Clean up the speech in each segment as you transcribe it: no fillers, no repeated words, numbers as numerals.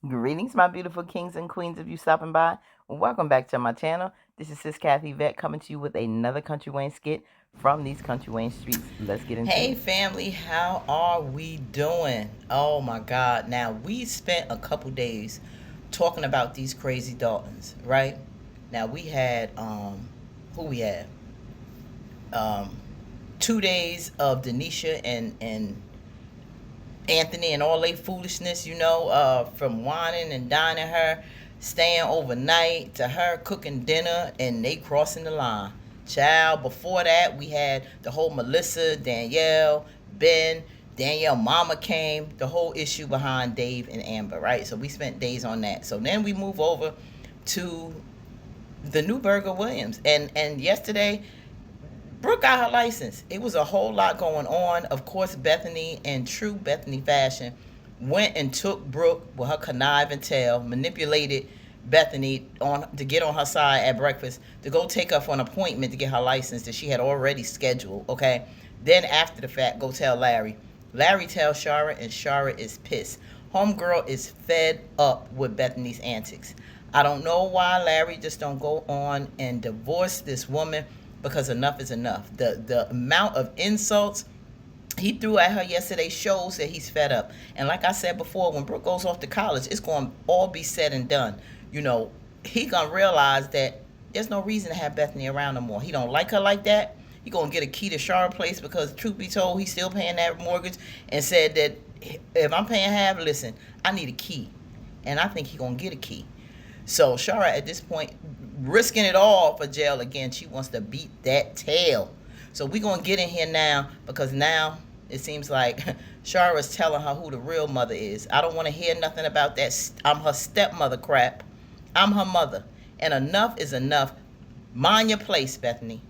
Greetings, my beautiful kings and queens of you stopping by. Welcome back to my channel. This is Sis Kathy Vet coming to you with another Country Wayne skit from these Country Wayne streets. Let's get into it. Hey family, how are we doing? Oh my God. Now, we spent a couple days talking about these crazy Daltons, right? Now, we had, who we had? Um, 2 days of Denisha and Anthony and all they foolishness, from whining and dining her, staying overnight, to her cooking dinner, and they crossing the line. Child, before that, we had the whole Melissa, Danielle, Ben, Danielle mama came, the whole issue behind Dave and Amber, right? So we spent days on that. So then we move over to the Newberger Williams. And yesterday, Brooke got her license. It was a whole lot going on. Of course, Bethany, in true Bethany fashion, went and took Brooke with her conniving tail, manipulated Bethany to get on her side at breakfast, to go take her for an appointment to get her license that she had already scheduled, okay? Then after the fact, go tell Larry. Larry tells Sharra, and Sharra is pissed. Homegirl is fed up with Bethany's antics. I don't know why Larry just don't go on and divorce this woman, because enough is enough. The amount of insults he threw at her yesterday shows that he's fed up. And like I said before, when Brooke goes off to college, it's going to all be said and done. He going to realize that there's no reason to have Bethany around no more. He don't like her like that. He going to get a key to Sharra place, because truth be told, he's still paying that mortgage, and said that if I'm paying half, listen, I need a key. And I think he going to get a key. So Sharra at this point, risking it all for jail again. She wants to beat that tail. So we're going to get in here now, because now it seems like Sharra's telling her who the real mother is. I don't want to hear nothing about that I'm her stepmother crap. I'm her mother. And enough is enough. Mind your place, Bethany.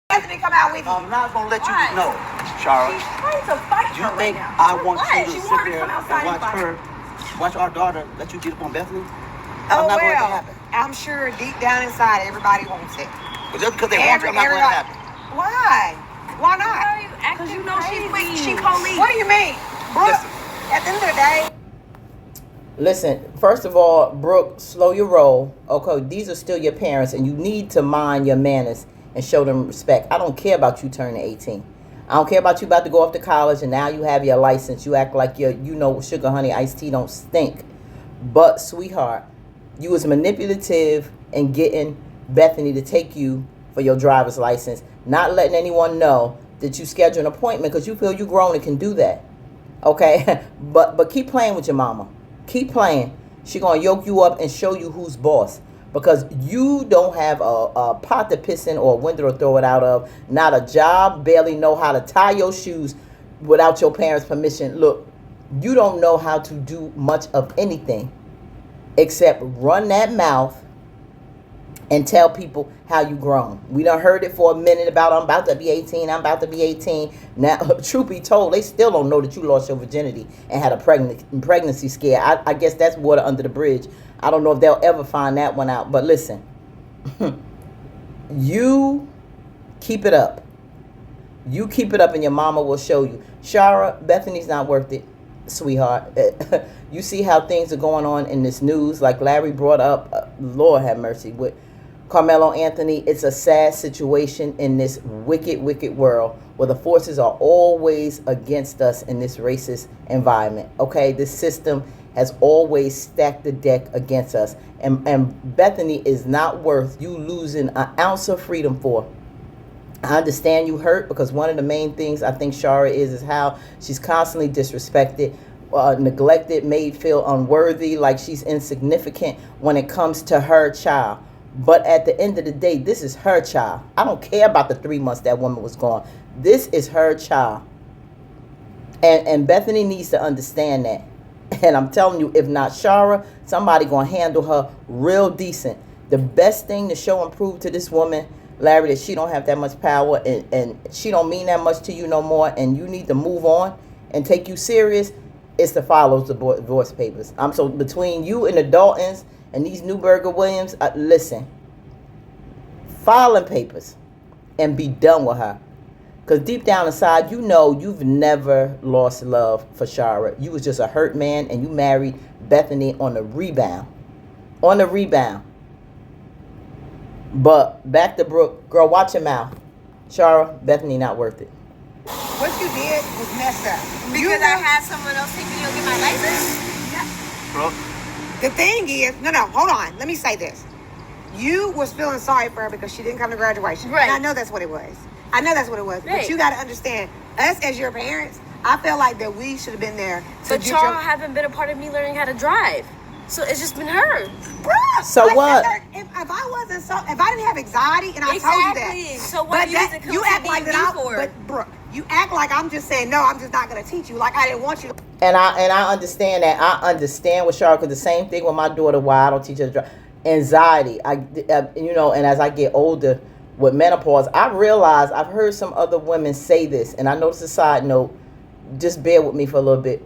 Anthony, come out with you. I'm not going to let you know, Sharra. She's trying to fight You her think right now. I want What? you She to wanted sit to there come and outside and watch fight. watch our daughter let you get up on Bethany? Oh, not going to well, happen. I'm sure deep down inside everybody wants it. But just because they want you, I'm not going to happen. Why? Why not? Why are you acting Because you know crazy? she police. What do you mean? Brooke, at the end of the day. Listen, first of all, Brooke, slow your roll. Okay, these are still your parents, and you need to mind your manners and show them respect. I don't care about you turning 18. I don't care about you about to go off to college and now you have your license. You act like sugar, honey, iced tea don't stink. But, sweetheart, you was manipulative in getting Bethany to take you for your driver's license, not letting anyone know that you schedule an appointment because you feel you grown and can do that. Okay? But keep playing with your mama. Keep playing. She gonna yoke you up and show you who's boss, because you don't have a pot to piss in or a window to throw it out of, not a job, barely know how to tie your shoes without your parents' permission. Look, you don't know how to do much of anything except run that mouth and tell people how you grown. We done heard it for a minute about I'm about to be 18, I'm about to be 18. Now, truth be told, they still don't know that you lost your virginity and had a pregnancy scare. I guess that's water under the bridge. I don't know if they'll ever find that one out. But listen, you keep it up. You keep it up and your mama will show you. Sharra, Bethany's not worth it, sweetheart. You see how things are going on in this news. Like Larry brought up, Lord have mercy, with Carmelo Anthony. It's a sad situation in this wicked, wicked world where the forces are always against us in this racist environment. Okay, this system has always stacked the deck against us. And Bethany is not worth you losing an ounce of freedom for. I understand you hurt, because one of the main things I think Sharra is how she's constantly disrespected, neglected, made feel unworthy, like she's insignificant when it comes to her child. But at the end of the day, this is her child. I don't care about the 3 months that woman was gone. This is her child. And Bethany needs to understand that. And I'm telling you, if not Sharra, somebody going to handle her real decent. The best thing to show and prove to this woman, Larry, that she don't have that much power and she don't mean that much to you no more, and you need to move on and take you serious, is to follow the divorce papers. So between you and the Daltons and these Newberger Williams, listen, filing papers and be done with her. Because deep down inside, you know you've never lost love for Sharra. You was just a hurt man, and you married Bethany on the rebound. On the rebound. But back to Brooke. Girl, watch your mouth. Sharra, Bethany not worth it. What you did was messed up. Because I had someone else take me to get my license? Brooke, The thing is, no, hold on. Let me say this. You was feeling sorry for her because she didn't come to graduation. Right. And I know that's what it was. Right. But you got to understand, us as your parents, I feel like that we should have been there. But y'all haven't been a part of me learning how to drive. So it's just been her. Bruh, So what? If I didn't have anxiety, and I told you that. So what you act like that But Brooke, you act like I'm just saying, no, I'm just not going to teach you. Like I didn't want you to. And I understand that. I understand with Sharra, because the same thing with my daughter, why I don't teach her to drive. Anxiety. And as I get older with menopause, I realize I've heard some other women say this, and I know it's a side note. Just bear with me for a little bit.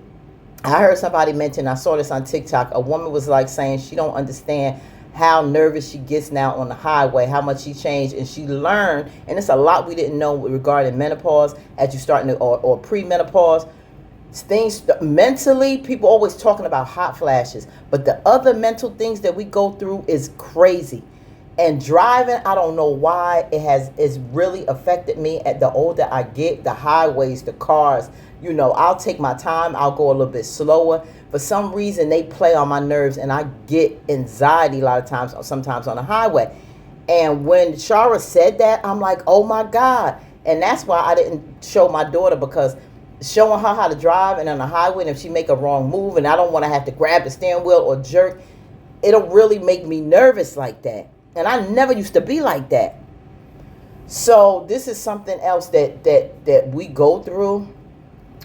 I heard somebody mention, I saw this on TikTok, a woman was like saying she don't understand how nervous she gets now on the highway, how much she changed, and she learned, and it's a lot we didn't know regarding menopause as you starting to, or pre-menopause. Things mentally, people always talking about hot flashes, but the other mental things that we go through is crazy. And driving, I don't know why it's really affected me. At the older I get, the highways, the cars, I'll take my time, I'll go a little bit slower. For some reason, they play on my nerves, and I get anxiety a lot of times, sometimes on the highway. And when Sharra said that, I'm like, oh my God. And that's why I didn't show my daughter, because showing her how to drive and on the highway, and if she make a wrong move, and I don't want to have to grab the steering wheel or jerk, it'll really make me nervous like that. And I never used to be like that. So this is something else that we go through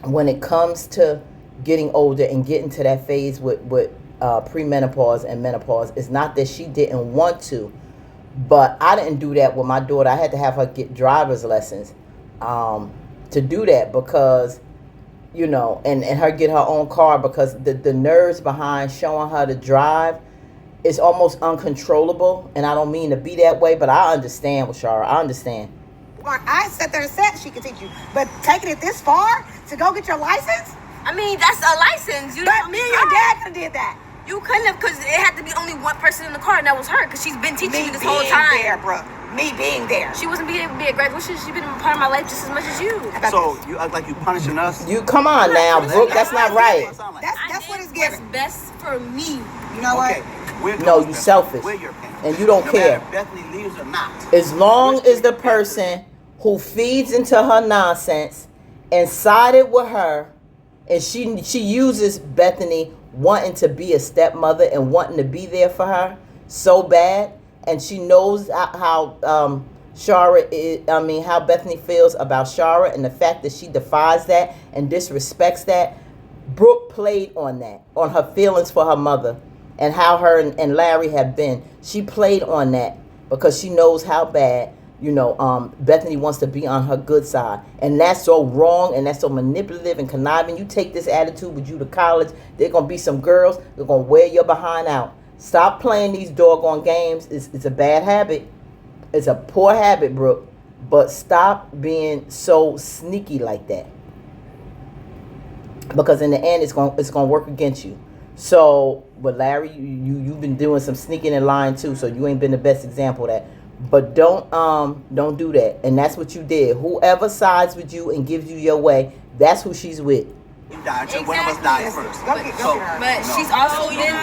when it comes to getting older and getting to that phase with premenopause and menopause. It's not that she didn't want to, but I didn't do that with my daughter. I had to have her get driver's lessons to do that, because and her get her own car, because the nerves behind showing her to drive is almost uncontrollable. And I don't mean to be that way, but I understand with Sharra. I understand. I sat there and said she could teach you, but taking it this far to go get your license? I mean, that's a license. But me and your dad could have did that. You couldn't have, because it had to be only one person in the car, and that was her, because she's been teaching me this whole Me time. being there, bro. Me being there. She wasn't being able to be at graduation. She's been a part of my life just as much as you. So you act like you punishing us? You come on now, Brooke. That's not right. That's what it's giving. What's best for me. You know what? No, you selfish. We're your parents. And you don't care. Matter if Bethany leaves or not. As long as the person who feeds into her nonsense and sided with her, and she uses Bethany wanting to be a stepmother and wanting to be there for her so bad, and she knows how Sharra is, how Bethany feels about Sharra, and the fact that she defies that and disrespects that. Brooke played on that, on her feelings for her mother and how her and Larry have been. She played on that because she knows how bad Bethany wants to be on her good side. And that's so wrong, and that's so manipulative and conniving. You take this attitude with you to college, there are going to be some girls that are going to wear your behind out. Stop playing these doggone games. It's a bad habit. It's a poor habit, Brooke. But stop being so sneaky like that, because in the end, it's going to work against you. So, but Larry, you've been doing some sneaking and lying too, so you ain't been the best example of that. But don't do that. And that's what you did. Whoever sides with you and gives you your way, that's who she's with. You died until one of us died first. Go get her. But she's also been,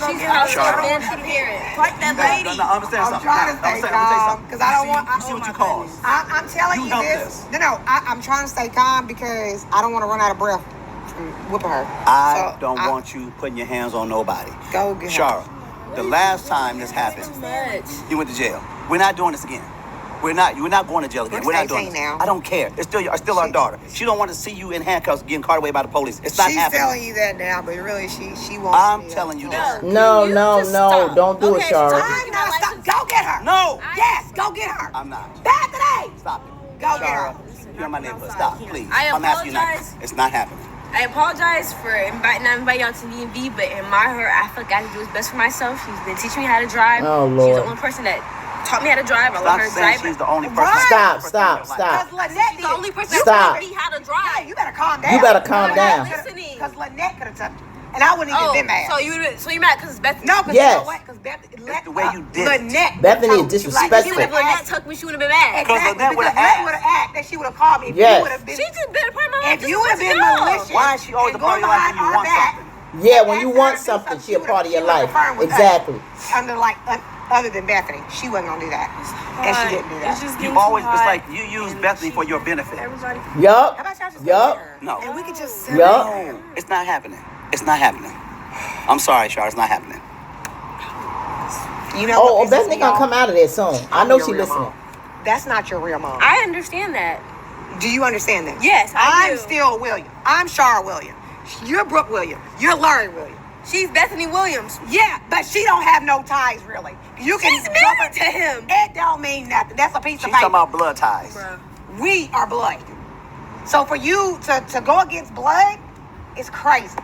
she's also been a parent. Like that lady. No, understand I'm something. trying to stay calm because I don't want. You see what you caused. I'm telling you this. No. I'm trying to stay calm because I don't want to run out of breath from whooping her. I don't want you putting your hands on nobody. Go get her. Sharra, the last time this happened, you went to jail. We're not doing this again. We're not going to jail again. We're not doing this. Now. I don't care. It's still our daughter. She don't want to see you in handcuffs getting carted away by the police. It's not happening. She's telling you that now, but really she wants. I'm telling you this. No. Don't do it, Sharra. I'm not. Stop. Go get her. No. Yes, go get her. I'm not. Bad today. Stop it. Go get her. You're in my neighborhood. Stop, please. I'm asking you not. apologize. It's not happening. I apologize for not inviting y'all to DMV, but in my heart, I feel like I can do what's best for myself. She's been teaching me how to drive. Oh, She's Lord. the only person that taught me how to drive. I let her drive. She's the only person. Stop. Because Lynette She's the only person Stop. that taught me how to drive. You better calm down. You better calm down. Listening. Because Lynette could have took. And I wouldn't even been mad. So you mad because it's Bethany? No, because Yes. you know what? Because It's the way you did it. Lynette Bethany told is you, like, disrespectful. she would have Lynette took me, she would have been mad. Exactly, Lynette would've because Lynette asked. would have asked that she would have called me. If Yes. you would have been, She just been a part of my life. if you would have been malicious, Why is she always and a part of going your life when behind you our want back, something? Yeah, when you and want asked her to do something, she a would've- part of your she would've life. confirmed with us. Exactly. Under like other than Bethany, she wasn't gonna do that, and she didn't do that. It's just You getting always, too it's hot, like you use and Bethany for she- your benefit. Everybody. Yup. How about y'all just Yup. leave her? No. And we could just Yup. No, it's not happening. It's not happening. I'm sorry, Sharra, it's not happening. You know Oh, what pisses Bethany me gonna off? come out of there soon. I I'm know your she real listening. mom. That's not your real mom. I understand that. Do you understand that? Yes, I I'm do. still William. I'm Sharra William. You're Brooke William. You're Larry William. She's Bethany Williams. Yeah, but she don't have no ties really. You can She's married to him. It don't mean nothing. That's a piece She's of talking paper. about blood ties. We are blood. So for you to go against blood is crazy.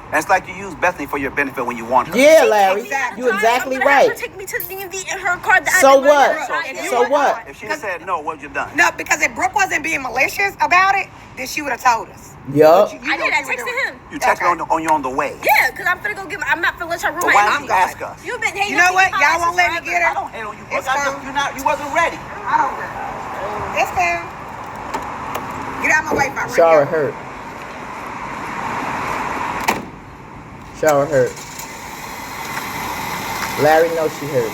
That's like you use Bethany for your benefit when you want her. Yeah, Larry, Exactly. you exactly I'm gonna have her right. take me to the DMV and her card that So I did my what? girl. If you So were- what? If she had said no, what would you done? No, because if Brooke wasn't being malicious about it, then she would have told us. Yup. But you I know did. what I you were texted doing. him. You text her Okay. on you on the way. Yeah, because I'm finna go get. I'm not finna let y'all ruin But my why energy. didn't you ask us? You've been hating. You know on me what? for Y'all my won't let me forever. get her. I don't hate on you, Brooke. It's I just, cool. you wasn't ready. I don't know. It's cool. Get out my way, my Sharra hurt. Sharra hurt. Larry knows she hurt.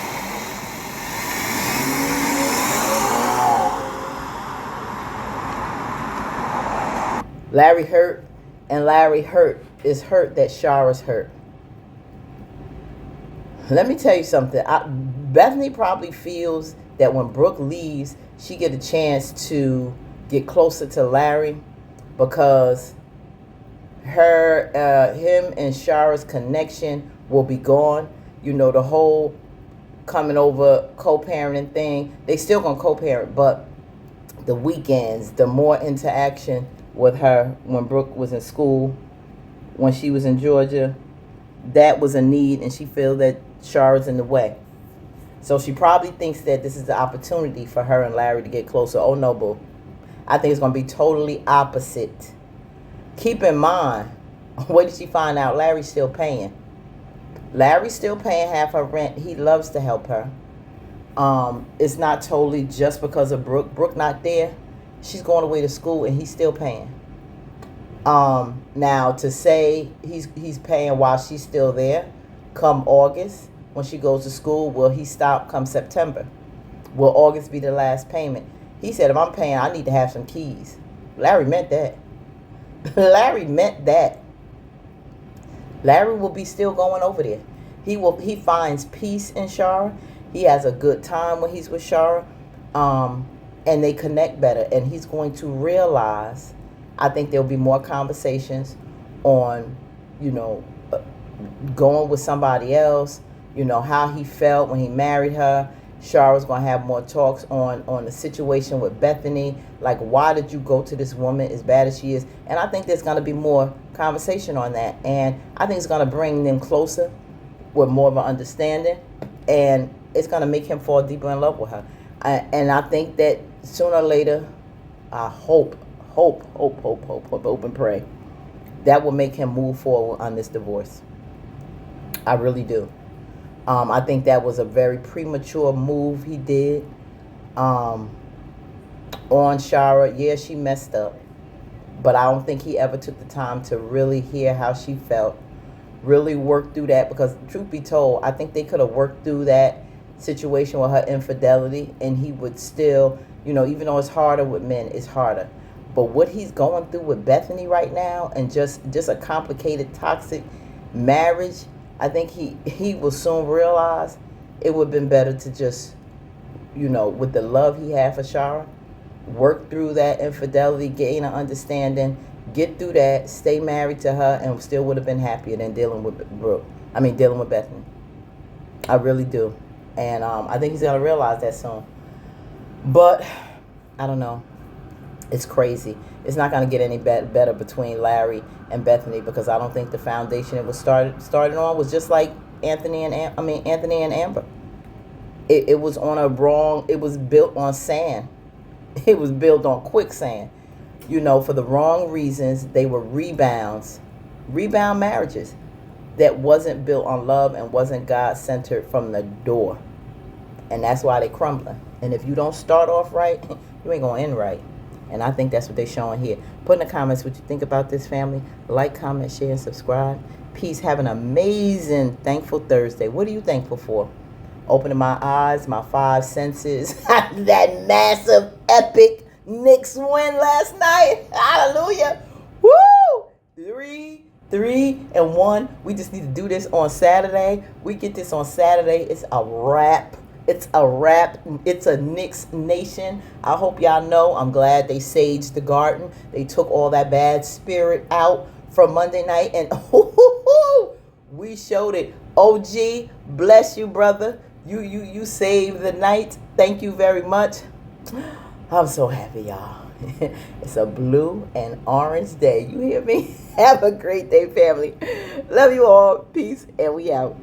Larry hurt, and Larry hurt is hurt that Sharra's hurt. Let me tell you something. Bethany probably feels that when Brooke leaves, she get a chance to get closer to Larry because him and Sharra's connection will be gone. You know, the whole coming over co-parenting thing. They still gonna co-parent, but the weekends, the more interaction with her when Brooke was in school, when she was in Georgia, that was a need, and she feels that Sharra's in the way. So she probably thinks that this is the opportunity for her and Larry to get closer. Oh no, boo. I think it's going to be totally opposite. Keep in mind, what did she find out? Larry's still paying. Larry's still paying half her rent. He loves to help her. It's not totally just because of Brooke. Brooke not there. She's going away to school and he's still paying. Now to say he's paying while she's still there, come August when she goes to school, will he stop come September? Will August be the last payment? He said, if I'm paying, I need to have some keys. Larry meant that. Larry meant that. Larry will be still going over there. He finds peace in Sharra. He has a good time when he's with Sharra. And they connect better. And he's going to realize, I think there'll be more conversations on, going with somebody else, how he felt when he married her. Sharra's going to have more talks on the situation with Bethany. Like, why did you go to this woman as bad as she is? And I think there's going to be more conversation on that. And I think it's going to bring them closer with more of an understanding. And it's going to make him fall deeper in love with her. And I think that sooner or later, I hope and pray, that will make him move forward on this divorce. I really do. I think that was a very premature move he did on Sharra. Yeah, she messed up. But I don't think he ever took the time to really hear how she felt, really work through that. Because truth be told, I think they could have worked through that situation with her infidelity, and he would still, even though it's harder with men, it's harder. But what he's going through with Bethany right now, and just a complicated, toxic marriage, I think he will soon realize it would have been better to just, with the love he had for Sharra, work through that infidelity, gain an understanding, get through that, stay married to her, and still would have been happier than dealing with Bethany. I really do. And I think he's going to realize that soon. But, I don't know. It's crazy. It's not going to get any better between Larry and Bethany, because I don't think the foundation it was started on was just like Anthony and Amber. It was on it was built on sand. It was built on quicksand. For the wrong reasons. They were rebound marriages. that wasn't built on love and wasn't God-centered from the door. And that's why they're crumbling. And if you don't start off right, you ain't going to end right. And I think that's what they're showing here. Put in the comments what you think about this, family. Like, comment, share, and subscribe. Peace. Have an amazing, thankful Thursday. What are you thankful for? Opening my eyes, my five senses. That massive, epic Knicks win last night. Hallelujah. Woo! 3-1. We just need to do this on Saturday. We get this on Saturday. It's a wrap. It's a wrap. It's a Knicks nation. I hope y'all know I'm glad they saged the garden. They took all that bad spirit out from Monday night. And we showed it. OG, bless you, brother. You saved the night. Thank you very much. I'm so happy, y'all. It's a blue and orange day. You hear me? Have a great day, family. Love you all. Peace, and we out.